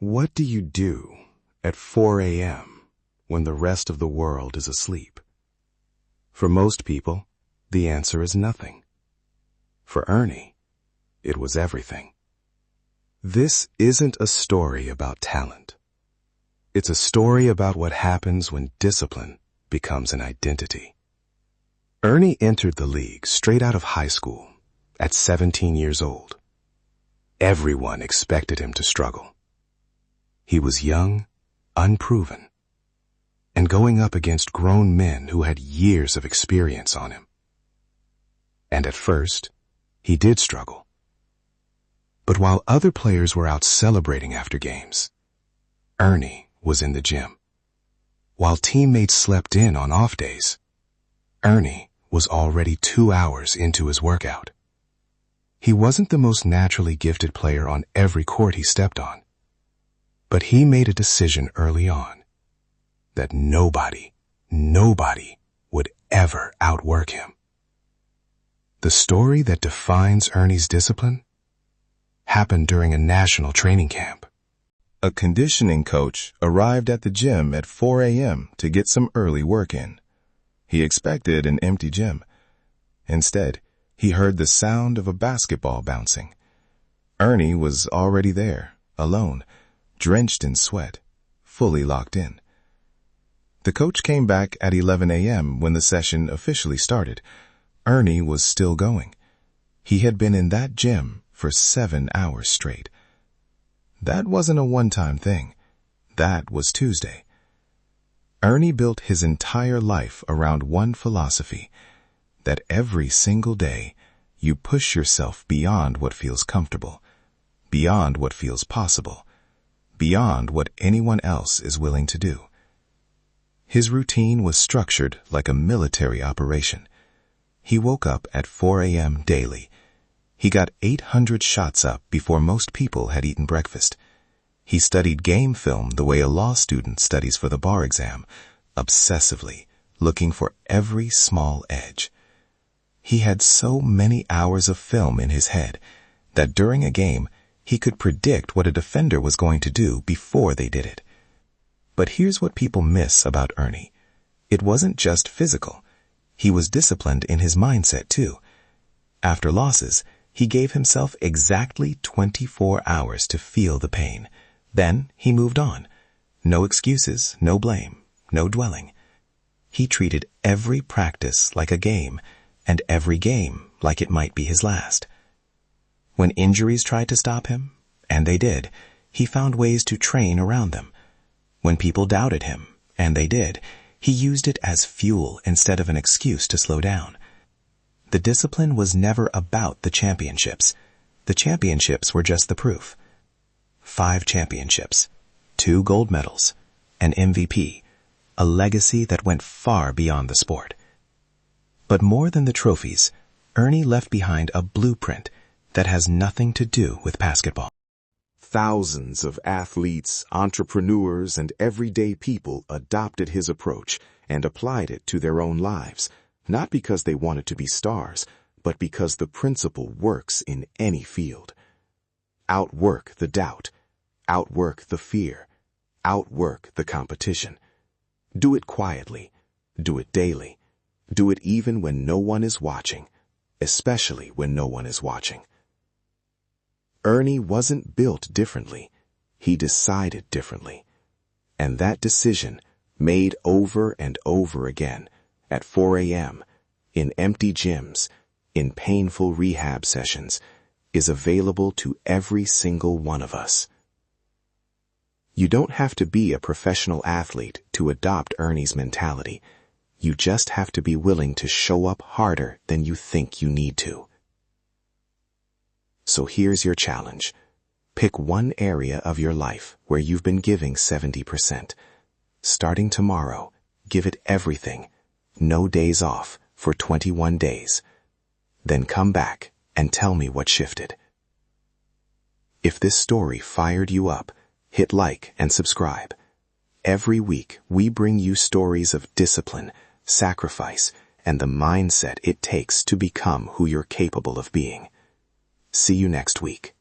What do you do at 4 a.m. when the rest of the world is asleep? For most people, the answer is nothing. For Ernie, it was everything. This isn't a story about talent. It's a story about what happens when discipline becomes an identity. Ernie entered the league straight out of high school at 17 years old. Everyone expected him to struggle. He was young, unproven, and going up against grown men who had years of experience on him. And at first, he did struggle. But while other players were out celebrating after games, Ernie was in the gym. While teammates slept in on off days, Ernie was already 2 hours into his workout. He wasn't the most naturally gifted player on every court he stepped on, but he made a decision early on that nobody would ever outwork him. The story that defines Ernie's discipline happened during a national training camp. A conditioning coach arrived at the gym at 4 a.m. to get some early work in. He expected an empty gym. Instead, he heard the sound of a basketball bouncing. Ernie was already there, alone, drenched in sweat, fully locked in. The coach came back at 11 a.m. when the session officially started. Ernie was still going. He had been in that gym for 7 hours straight. That wasn't a one-time thing. That was Tuesday. Ernie built his entire life around one philosophy, that every single day you push yourself beyond what feels comfortable, beyond what feels possible, beyond what anyone else is willing to do. His routine was structured like a military operation. He woke up at 4 a.m. daily. He got 800 shots up before most people had eaten breakfast. He studied game film the way a law student studies for the bar exam, obsessively, looking for every small edge. He had so many hours of film in his head that during a game, he could predict what a defender was going to do before they did it. But here's what people miss about Ernie. It wasn't just physical. He was disciplined in his mindset, too. After losses, he gave himself exactly 24 hours to feel the pain. Then he moved on. No excuses, no blame, no dwelling. He treated every practice like a game, and every game like it might be his last. When injuries tried to stop him, and they did, he found ways to train around them. When people doubted him, and they did, he used it as fuel instead of an excuse to slow down. The discipline was never about the championships. The championships were just the proof. 5 championships, 2 gold medals, an MVP, a legacy that went far beyond the sport. But more than the trophies, Ernie left behind a blueprint that has nothing to do with basketball. Thousands of athletes, entrepreneurs, and everyday people adopted his approach and applied it to their own lives, not because they wanted to be stars, but because the principle works in any field. Outwork the doubt, outwork the fear, outwork the competition. Do it quietly, do it daily, do it even when no one is watching, especially when no one is watching. Ernie wasn't built differently. He decided differently. And that decision, made over and over again, at 4 a.m., in empty gyms, in painful rehab sessions, is available to every single one of us. You don't have to be a professional athlete to adopt Ernie's mentality. You just have to be willing to show up harder than you think you need to. So here's your challenge. Pick one area of your life where you've been giving 70%. Starting tomorrow, give it everything. No days off for 21 days. Then come back and tell me what shifted. If this story fired you up, hit like and subscribe. Every week, we bring you stories of discipline, sacrifice, and the mindset it takes to become who you're capable of being. See you next week.